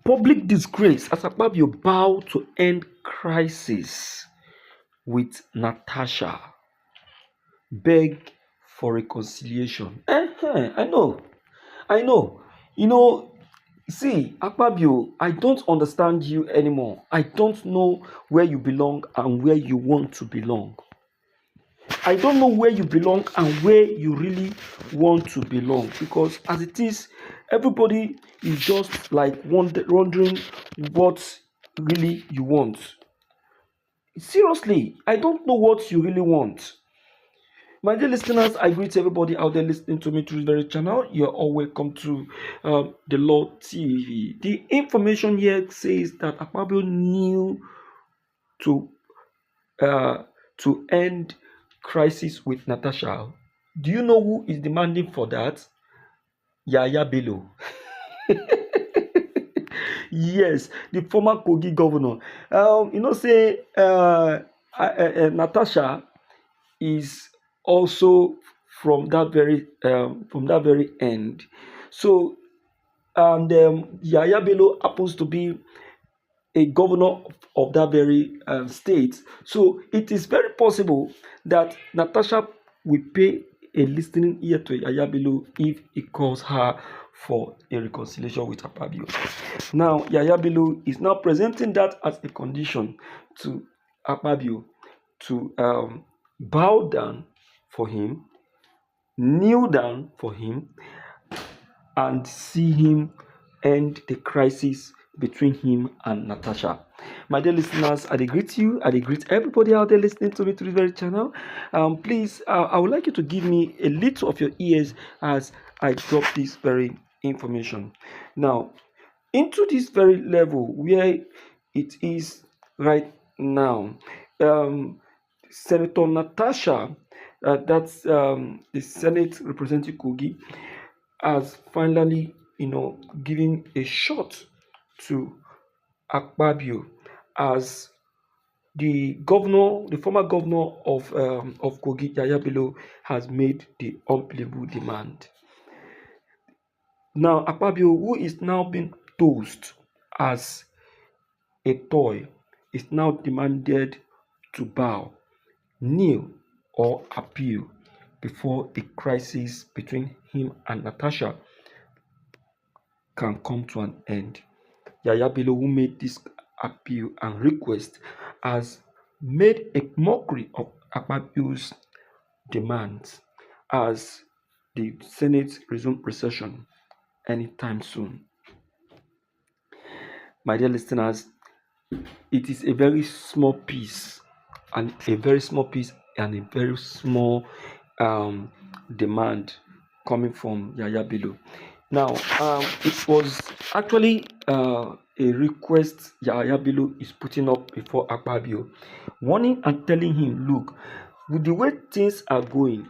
Public disgrace as Akpabio bow to end crisis with Natasha. Beg for reconciliation. I know. You know, see, Akpabio, I don't understand you anymore. I don't know where you belong and where you want to belong. I don't know where you belong and where you really want to belong, because as it is, everybody is just like wondering what really you want. Seriously, I don't know what you really want. My dear listeners, I greet everybody out there listening to me through this very channel. You're all welcome to the Lord TV. The information here says that Akpabio knew to uh, to end crisis with Natasha. Do you know who is demanding for that? Yaya Bello. Yes, the former Kogi governor. Say Natasha is also from that very end. So, and Yaya Bello happens to be a governor of that very state. So it is very possible that Natasha will pay a listening ear to Yaya Bello if he calls her for a reconciliation with Akpabio. Now, Yaya Bello is now presenting that as a condition to Akpabio to bow down for him, kneel down for him, and see him end the crisis between him and Natasha. My dear listeners, I greet you. I greet everybody out there listening to me through this very channel. Please, I would like you to give me a little of your ears as I drop this very information. Now, into this very level where it is right now, Senator Natasha, that's the Senate representing Kogi, has finally, given a shot to Akpabio as the governor, the former governor of Kogi, Yaya Bello, has made the unbelievable demand. Now, Akpabio, who is now being tossed as a toy, is now demanded to bow, kneel, or appeal before the crisis between him and Natasha can come to an end. Yaya Bello, who made this appeal and request, has made a mockery of Akpabio's demands as the Senate resumes recession anytime soon. My dear listeners, it is a very small piece and a very small demand coming from Yaya Bello. Now, it was actually a request Yaya Bello is putting up before Akpabio, warning and telling him, look, with the way things are going,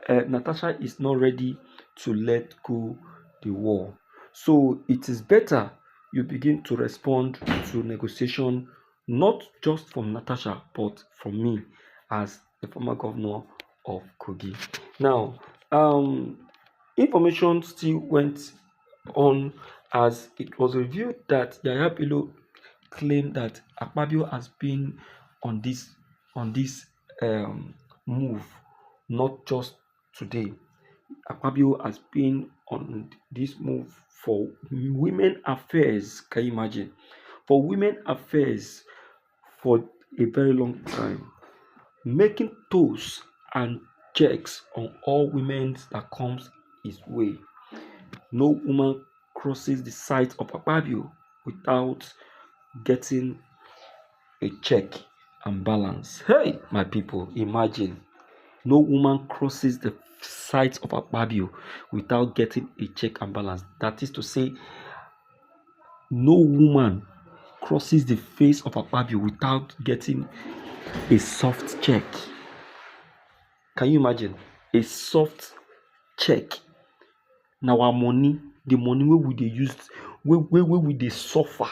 Natasha is not ready to let go the war. So it is better you begin to respond to negotiation, not just from Natasha, but from me as the former governor of Kogi. Now, information still went on as it was revealed that Yaya Bello claimed that Akpabio has been on this move not just today. Akpabio has been on this move for women affairs. Can you imagine? For women affairs for a very long time, making toes and checks on all women that comes his way. No woman crosses the sight of Akpabio without getting a check and balance. Hey, my people, imagine. No woman crosses the sight of Akpabio without getting a check and balance. That is to say, no woman crosses the face of Akpabio without getting a soft check. Can you imagine? A soft check. Now our money, the money where we dey use, where we dey suffer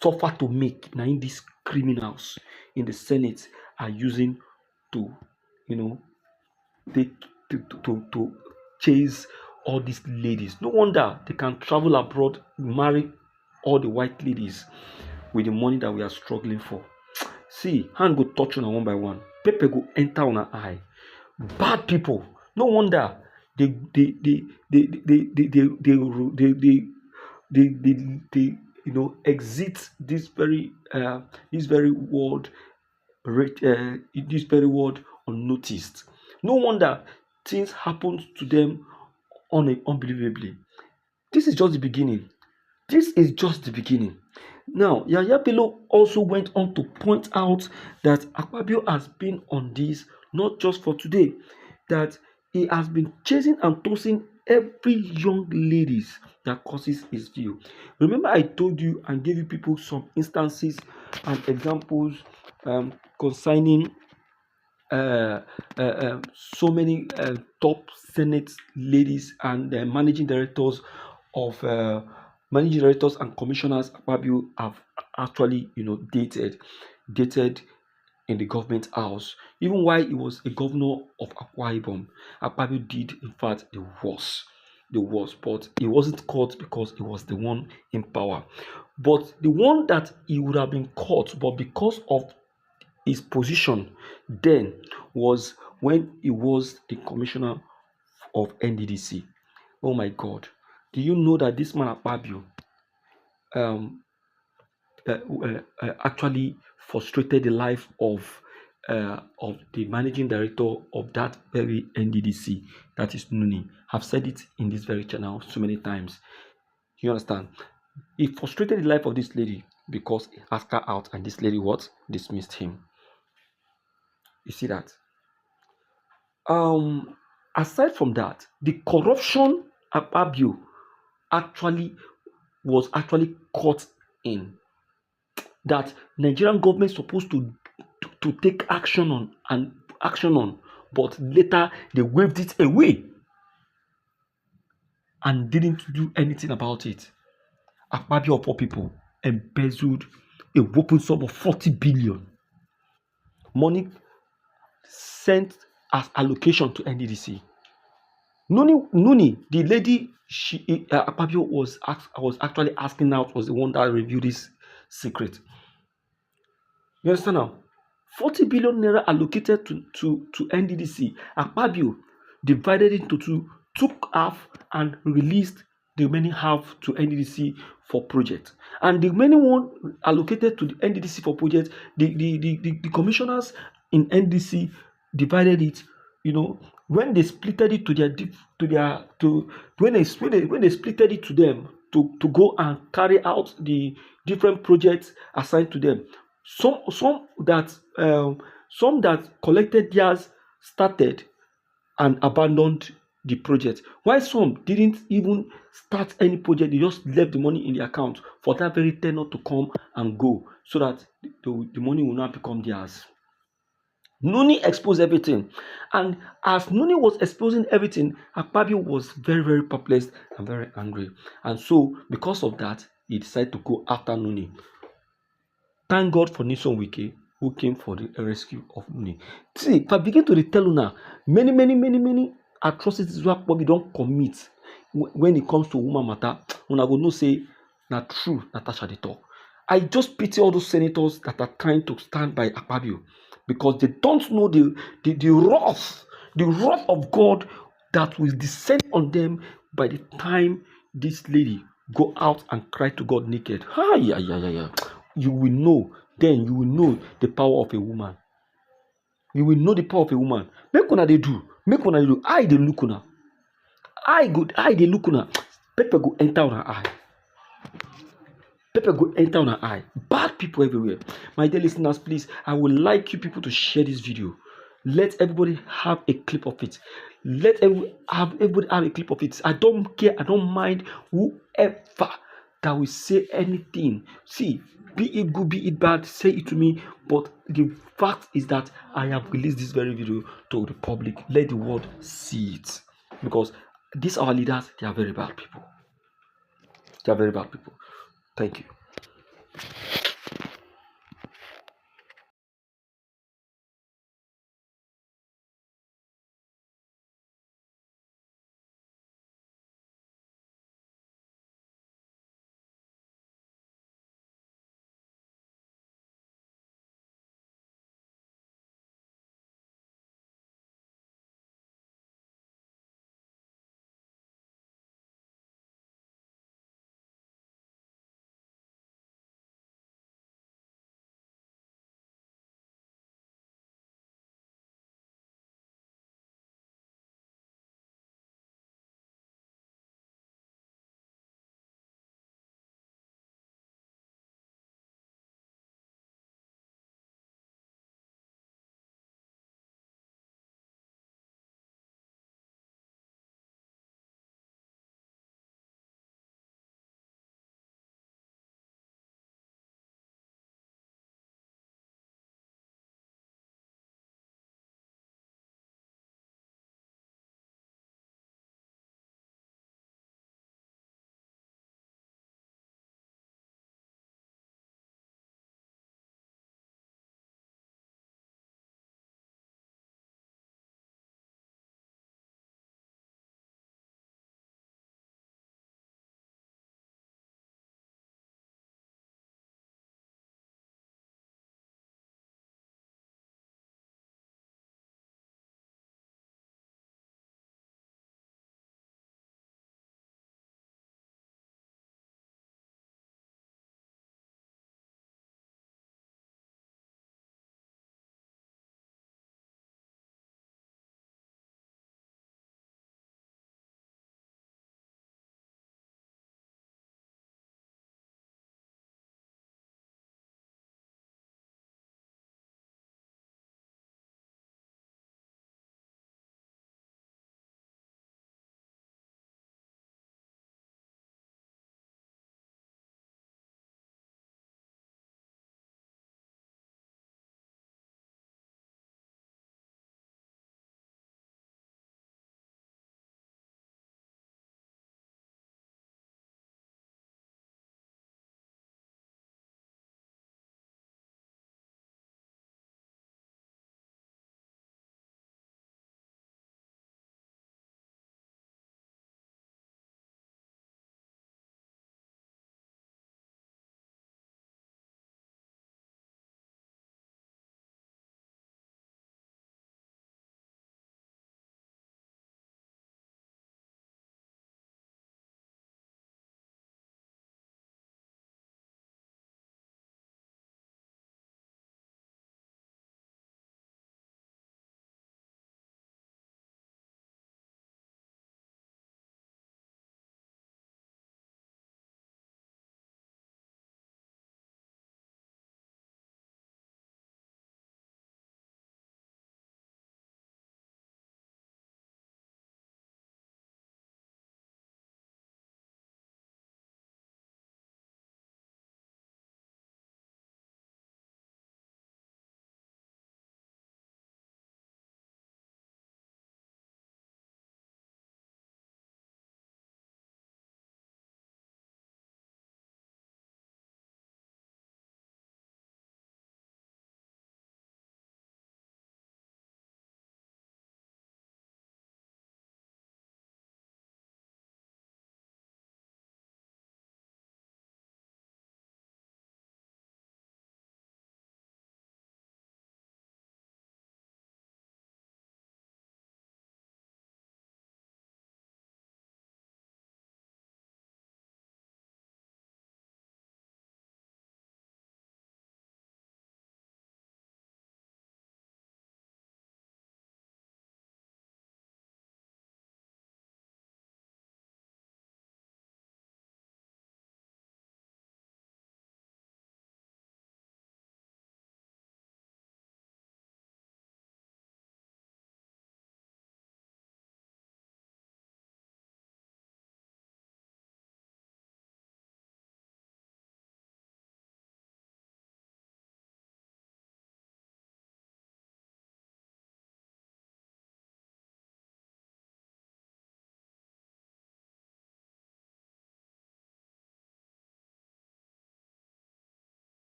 to make. Now in these criminals in the Senate are using to, take to chase all these ladies. No wonder they can travel abroad, marry all the white ladies with the money that we are struggling for. See, hand go touch on one by one. Pepper go enter on her eye. Bad people. No wonder they exit this very world this very world unnoticed. No wonder things happen to them unbelievably. This is just the beginning. This is just the beginning. Now, Yaya Bello also went on to point out that Akpabio has been on this not just for today, that he has been chasing and tossing every young ladies that causes his view. Remember, I told you and gave you people some instances and examples concerning so many top Senate ladies and managing directors and commissioners Akpabio have actually dated in the government house. Even while he was a governor of Akwa Ibom, Akpabio did in fact the worst, but he wasn't caught because he was the one in power. But the one that he would have been caught, but because of his position then, was when he was the commissioner of NDDC. Oh my God. Do you know that this man Akpabio actually frustrated the life of the managing director of that very NDDC, that is Nuni. I've said it in this very channel so many times. You understand? He frustrated the life of this lady because he asked her out and this lady what? Dismissed him. You see that? Aside from that, the corruption Akpabio was actually caught in, that Nigerian government supposed to take action on, but later they waved it away and didn't do anything about it. Akpabio of all people embezzled a whopping sum of 40 billion. Money sent as allocation to NDDC. Nuni, the lady Akpabio was actually asking out, was the one that revealed this secret. You understand now? 40 billion naira allocated to NDDC. Akpabio divided it into two, took half and released the remaining half to NDDC for project. And the remaining one allocated to the NDDC for project, the commissioners in NDC divided it. When they splitted it when they splitted it to them to go and carry out the different projects assigned to them. Some that collected theirs started and abandoned the project, while some didn't even start any project. They just left the money in the account for that very tenor to come and go, so that the money will not become theirs. Nuni exposed everything, and as Nuni was exposing everything, Akpabio was very, very perplexed and very angry, and so because of that, he decided to go after Nuni. Thank God for Nixon Wike, who came for the rescue of Nuni. See, if I begin to tell you now, many atrocities wey Akpabio don commit when it comes to woman matter, una go know say na true Natasha dey talk. I just pity all those senators that are trying to stand by Akpabio, because they don't know the wrath of God that will descend on them by the time this lady go out and cry to God naked. You will know, then you will know the power of a woman. You will know the power of a woman. Make una dey do. I dey look una. I dey look una. Pepper go enter on her eye. Bad people everywhere. My dear listeners, please, I would like you people to share this video. Let everybody have a clip of it. Let everybody have a clip of it. I don't care. I don't mind whoever that will say anything. See, be it good, be it bad, say it to me. But the fact is that I have released this very video to the public. Let the world see it. Because these our leaders, they are very bad people. Thank you.